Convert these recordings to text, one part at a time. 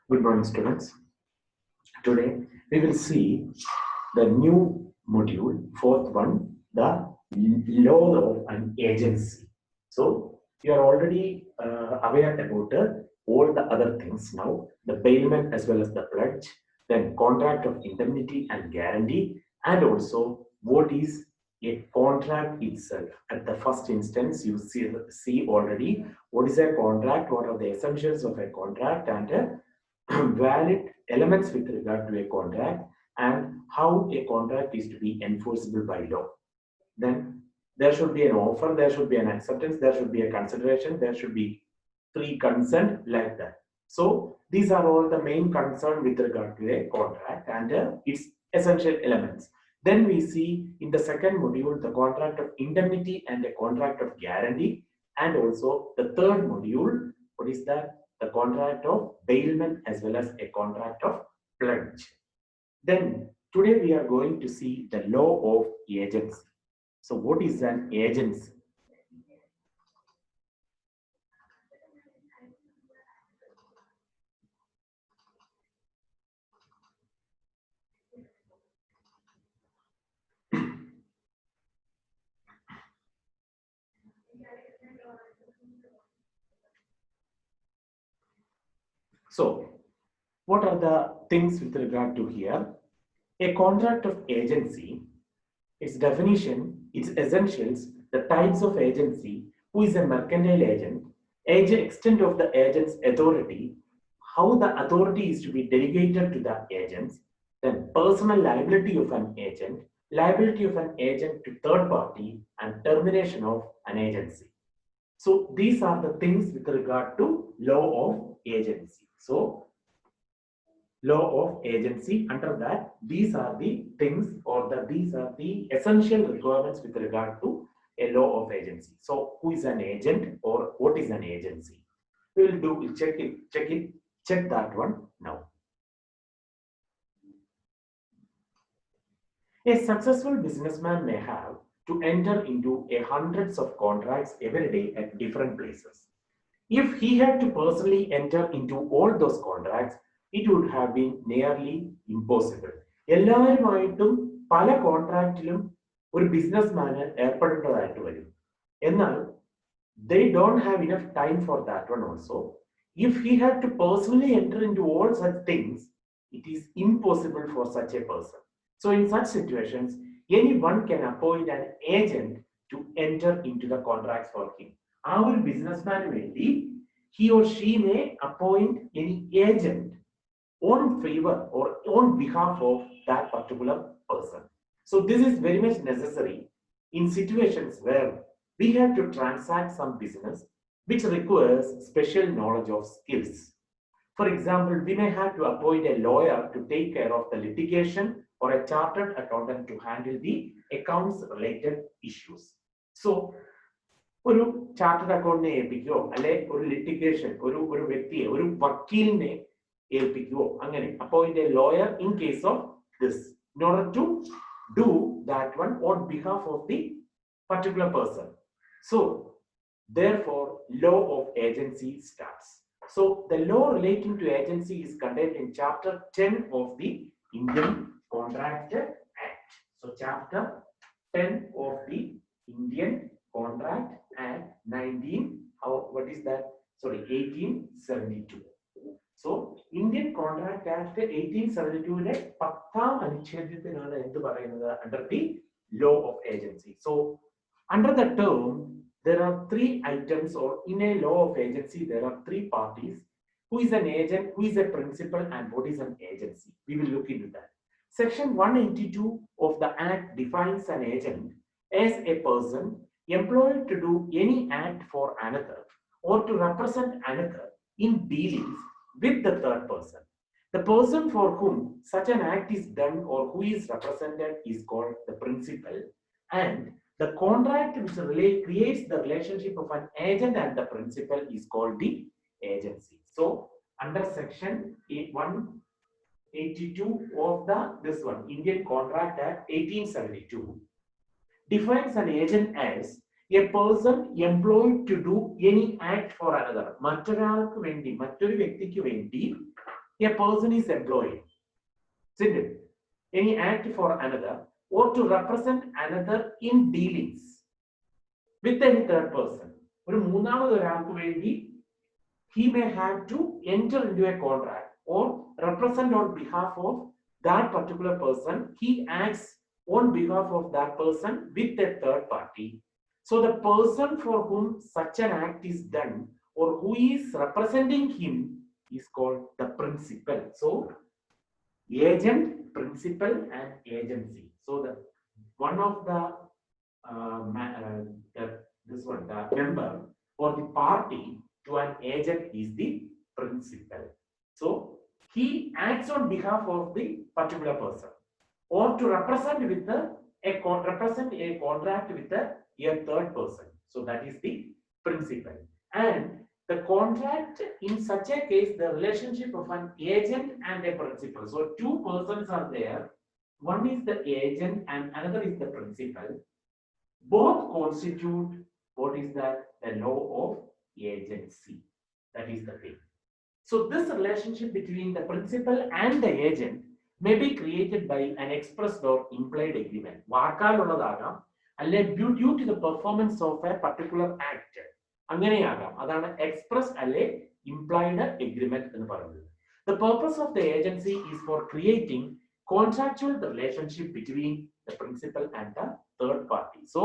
Good morning, students. Today we will see the new module, fourth one, the law of an agency. So you are already aware about all the other things now, the bailment as well as the pledge, then contract of indemnity and guarantee, and also what is a contract itself. At the first instance, you see already what is a contract, what are the essentials of a contract, and valid elements with regard to a contract and how a contract is to be enforceable by law. Then there should be an offer, there should be an acceptance, there should be a consideration, there should be free consent, like that. So these are all the main concern with regard to a contract and its essential elements. Then we see in the second module the contract of indemnity and a contract of guarantee, and also the third module, what is that? The contract of bailment as well as a contract of pledge. Then today we are going to see the law of agency. So what is an agency? So what are the things with regard to here? A contract of agency, its definition, its essentials, the types of agency, who is a mercantile agent, extent of the agent's authority, how the authority is to be delegated to the agents, then personal liability of an agent, liability of an agent to third party, and termination of an agency. So these are the things with regard to law of agency. So law of agency, under that these are the things, or these are the essential requirements with regard to a law of agency. So who is an agent or what is an agency? We'll check that one now. A successful businessman may have to enter into hundreds of contracts every day at different places. If he had to personally enter into all those contracts, it would have been nearly impossible. എല്ലാവരുമായിട്ടും പല കോൺട്രാക്റ്റിലും ഒരു ബിസിനസ്മാന് ഏർപ്പെടേണ്ടതായിട്ട് വരും. എന്നാൽ they don't have enough time for that one also. If he had to personally enter into all such things, it is impossible for such a person. So in such situations, anyone can appoint an agent to enter into the contracts for him. ആ ഒരു ബിസിനസ്മാന് വേണ്ടി he or she may appoint any agent on favor or on behalf of that particular person. So this is very much necessary in situations where we have to transact some business which requires special knowledge of skills. For example, we may have to appoint a lawyer to take care of the litigation or a chartered accountant to handle the accounts related issues. So ഒരു chartered അക്കൗണ്ടിനെ ഏൽപ്പിക്കുകയോ അല്ലെ ഒരു litigation ഒരു വ്യക്തിയെ ഒരു വക്കീലിനെ ഏൽപ്പിക്കുകയോ അങ്ങനെ appoint a lawyer in case of this in order to do that one on behalf of the particular person. So therefore law of agency starts. So the law relating to agency is contained in chapter 10 of the Indian Contract Act. So chapter 10 of the Indian Contract Act 1872. So Indian Contract Act 1872 പത്താം അനുച്ഛേദത്തിനാണ് എന്ത് പറയുന്നത് under the law of agency. So under the term there are three items, or in a law of agency there are three parties: who is an agent, who is a principal, and what is an agency. We will look into that. Section 182 of the Act defines an agent as a person employed to do any act for another or to represent another in dealings with the third person. The person for whom such an act is done or who is represented is called the principal, and the contract which creates the relationship of an agent and the principal is called the agency. So under section 182 of this one Indian Contract Act 1872 defines an agent as a person employed to do any act for another. മറ്റൊരാൾക്ക് വേണ്ടി, മറ്റൊരു വ്യക്തിക്ക് വേണ്ടി a person is employed, isn't it? Any act for another or to represent another in dealings with any third person. ഒരു മൂന്നാമത് ഒരാൾക്ക് വേണ്ടി he may have to enter into a contract or represent on behalf of that particular person. He acts on behalf of that person with a third party. So the person for whom such an act is done or who is representing him is called the principal. So agent, principal, and agency. So the one of the member or the party to an agent is the principal. So he acts on behalf of the particular person or to represent with represent a contract with a third person. So that is the principal. And the contract, in such a case, the relationship of an agent and a principal. So two persons are there. One is the agent and another is the principal. Both constitute what is that? The law of agency. That is the thing. So this relationship between the principal and the agent may be created by an expressed or implied agreement. വാക്കാലുള്ളതാകാം അല്ലെ due to the performance of a particular act. അങ്ങനെയാകാം. അതാണ് expressed അല്ലെ implied agreement എന്ന് പറയുന്നത്. The purpose of the agency is for creating contractual relationship between the principal and the third party. So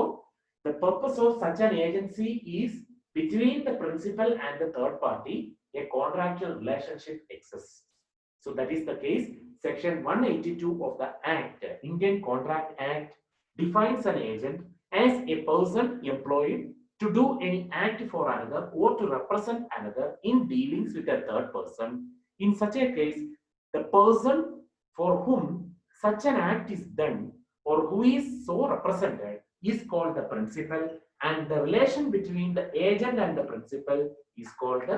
the purpose of such an agency is between the principal and the third party, a contractual relationship exists. So that is the case. Section 182 of the Act, Indian Contract Act, defines an agent as a person employed to do any act for another or to represent another in dealings with a third person. In such a case, the person for whom such an act is done or who is so represented is called the principal, and the relation between the agent and the principal is called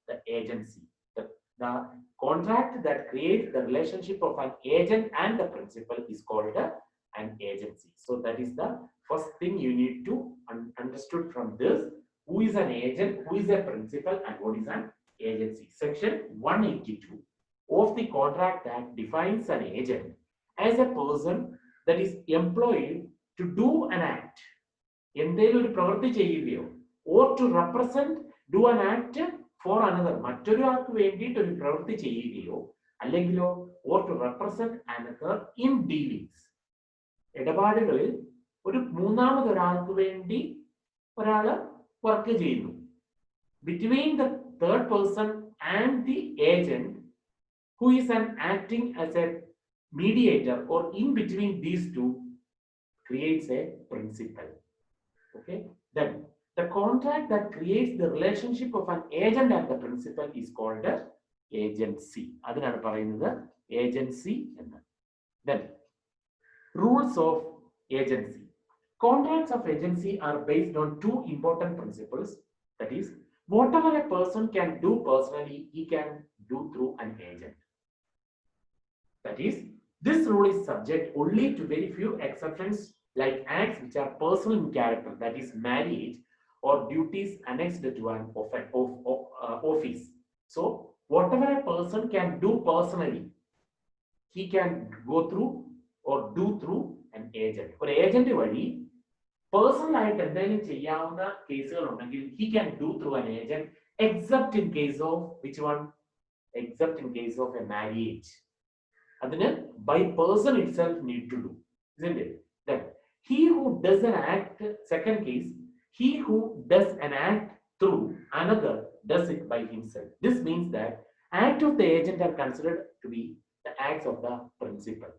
the agency. The contract that creates the relationship of an agent and the principal is called an agency. So that is the first thing you need to understood from this. Who is an agent, who is a principal, and what is an agency? Section 182 of the Contract Act defines an agent as a person that is employed to do an act. എന്തെങ്കിലും ഒരു പ്രവൃത്തി ചെയ്യുകയോ or to represent, do an act for another, മറ്റൊരാൾക്ക് വേണ്ടിയിട്ട് ഒരു പ്രവൃത്തി ചെയ്യുകയോ അല്ലെങ്കിലോ or to represent another in dealings, ഇടപാടുകളിൽ ഒരു മൂന്നാമതൊരാൾക്ക് വേണ്ടി ഒരാള് വർക്ക് ചെയ്യുന്നു. Between the third person and the agent who is an acting as a mediator or in between these two creates a principal. Okay, then the contract that creates the relationship of an agent and the principal is called agency. അതിനാണ് പറയുന്നത് agency എന്ന്. Then rules of agency. Contracts of agency are based on two important principles. That is, whatever a person can do personally, he can do through an agent. That is, this rule is subject only to very few exceptions, like acts which are personal in character, that is marriage, or duties annexed to an office. So whatever a person can do personally, he can go through or do through an agent. For agent വഴി personal ആയിട്ട് എന്തെങ്കിലും ചെയ്യാവുന്ന കേസുകൾ ഉണ്ടെങ്കിൽ he can do through an agent, except in case of which one? Except in case of a marriage. അതിന് by person itself need to do, isn't it? Then he who does an act, second case, he who does an act through another does it by himself. This means that act of the agent are considered to be the acts of the principal.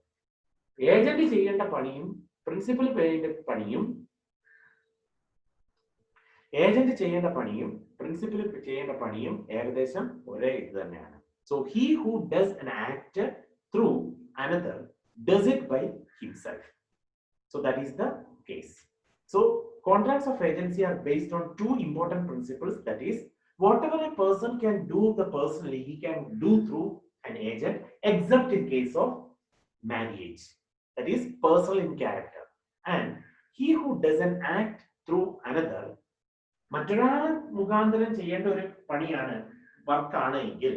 Agent ചെയ്യേണ്ട പണിയും principal ചെയ്യേണ്ട പണിയും agent ചെയ്യേണ്ട പണിയും principal ചെയ്യേണ്ട പണിയും ഏകദേശം ഒരേ ഇത് തന്നെയാണ്. So he who does an act through another does it by himself. So that is the case. So contracts of agency are based on two important principles. That is, whatever a person can do the personally, he can do through an agent, except in case of marriage. That is personal in character. And he who does an act through another, മറ്റൊരാൾ മുഖാന്തരം ചെയ്യേണ്ട ഒരു പണിയാണ് വർക്കാണ് എങ്കിൽ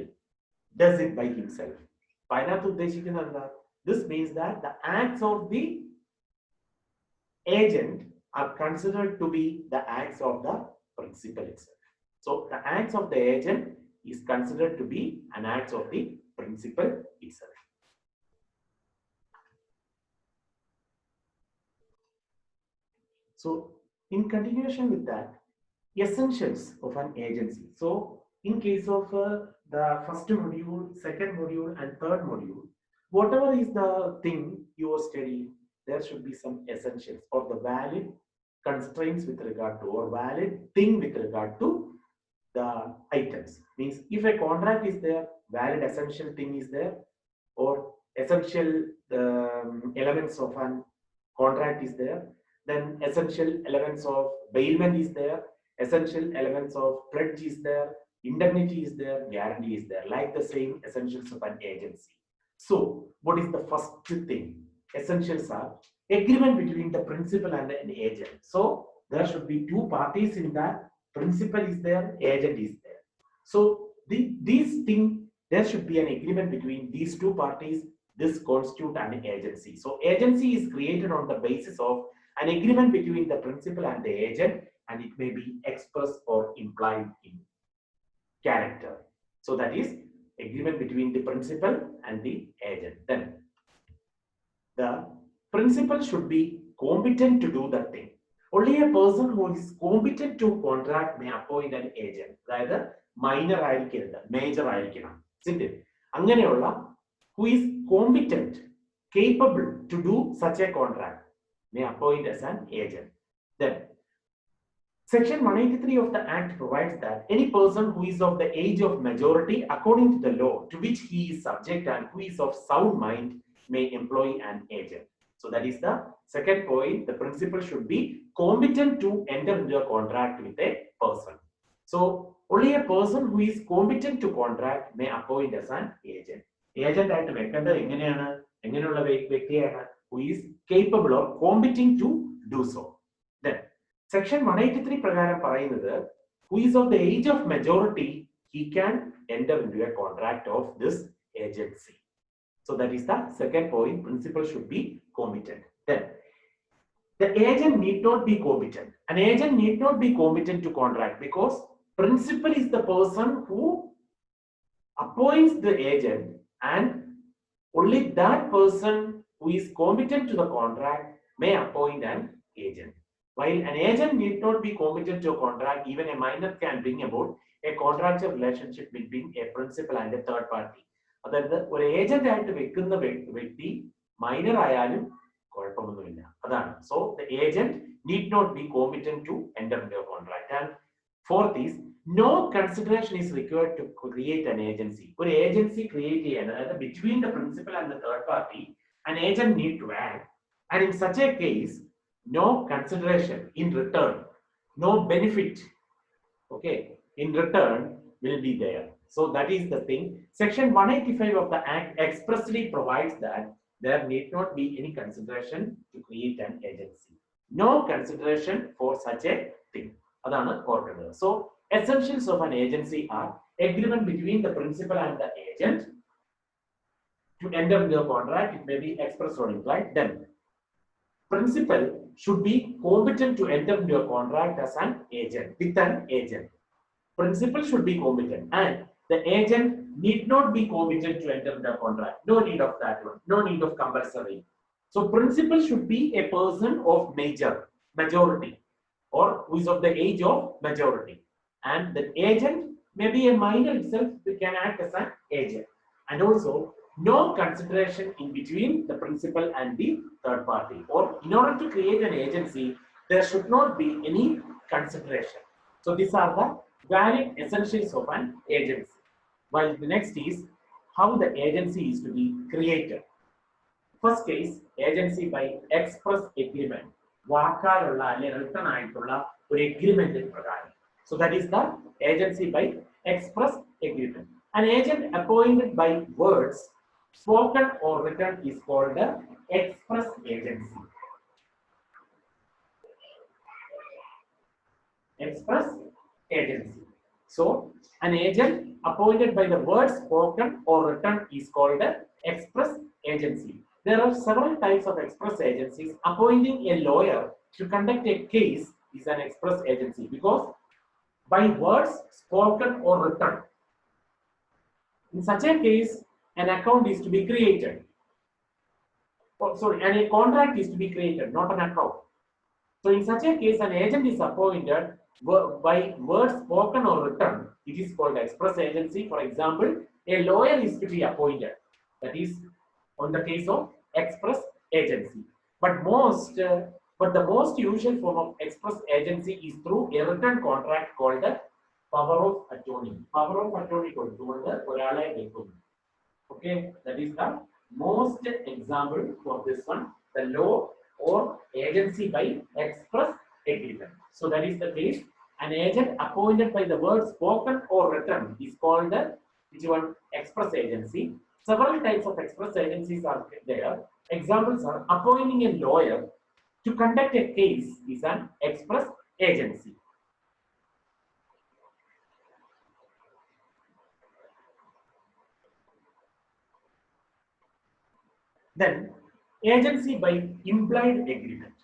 does it by himself. This means that the acts of the agent are considered to be the acts of the principal itself. So the acts of the agent is considered to be an act of the principal itself. So in continuation with that, essentials of an agency. So in case of the first module, second module and third module, whatever is the thing you are studying, there should be some essentials or the valid constraints with regard to or valid thing with regard to the items. Means if a contract is there, valid essential thing is there, or essential elements of an contract is there, then essential elements of bailment is there, essential elements of pledge is there, indemnity is there, guarantee is there, like the same essentials of an agency. So what is the first thing? Essentials are agreement between the principal and an agent. So there should be two parties in that. Principal is there, agent is there. So these things, there should be an agreement between these two parties. This constitute an agency. So agency is created on the basis of an agreement between the principal and the agent, and it may be expressed or implied in character. So that is agreement between the principal and the agent. Then the principal should be competent to do that thing. Only a person who is competent to contract may appoint an agent. അതായത് minor ആയിരിക്കരുത്, major ആയിരിക്കണം. Isn't it? അങ്ങനെയുള്ള who is competent, capable to do such a contract may appoint as an agent. Then Section 183 of the Act provides that any person who is of the age of majority according to the law to which he is subject and who is of sound mind may employ an agent. So that is the second point. The principal should be competent to enter into a contract with a person. So only a person who is competent to contract may appoint as an agent. Agent ആയിട്ട് വെക്കേണ്ടത് എങ്ങനെയുള്ള വ്യക്തിയാണ്? Who is capable or competent to do so. Then Section 183 prakaram parayunnathu, who is of the age of majority, he can enter into a contract of this agency. So that is the second point. Principal should be competent. Then the agent need not be competent. An agent need not be competent to contract because principal is the person who appoints the agent, and only that person who is competent to the contract may appoint an agent. While an agent need not be competent to a contract, even a minor can bring about a contractual relationship between a principal and a third party. അതായത് ഒരു agent ആയിട്ട് വെക്കുന്ന വ്യക്തി minor ആയാലും കുഴപ്പമൊന്നുമില്ല, അതാണ്. So the agent need not be competent to enter into a contract. And fourth is, no consideration is required to create an agency. ഒരു agency create ചെയ്യാൻ, അതായത് between the principal and the third party, an agent need to act, and in such a case no consideration in return, no benefit, okay, in return will be there. So that is the thing. Section 185 of the Act expressly provides that there need not be any consideration to create an agency. No consideration for such a thing. Adana ordered. So essentials of an agency are agreement between the principal and the agent to enter into a contract. It may be expressed or implied. Then principal should be competent to enter into a contract as an agent, with an agent. Principal should be competent, and the agent need not be competent to enter into a contract. No need of that one. No need of compulsory. So principal should be a person of majority, or who is of the age of majority, and the agent may be a minor itself who can act as an agent. And also no consideration in between the principal and the third party. Or in order to create an agency, there should not be any consideration. So these are the valid essentials of an agency. While the next is how the agency is to be created. First case, agency by express agreement. വാക്കാലുള്ള അല്ലെങ്കിൽ written ആയിട്ടുള്ള ഒരു എഗ്രിമെന്റിന് പ്രകാരം. So that is the agency by express agreement. An agent appointed by words, spoken or written, is called the express agency. Express agency. So, an agent appointed by the word spoken or written is called a express agency. There are several types of express agencies. Appointing a lawyer to conduct a case is an express agency because by words spoken or written. In such a case, an account is to be created. Oh, sorry, and a contract is to be created, not an account. So in such a case, an agent is appointed by words spoken or written. It is called express agency. For example, a lawyer is to be appointed. That is on the case of express agency. But the most usual form of express agency is through a written contract called the power of attorney. Power of attorney കൊടുത്തുകൊണ്ട് ഒരാളെ വെക്കുന്നു. Okay, that is the most example for this one, the law or agency by express agreement. So that is the case. An agent appointed by the word spoken or written is called the which one express agency. Several types of express agencies are there. Examples are appointing a lawyer to conduct a case is an express agency. Then, agency by implied agreement.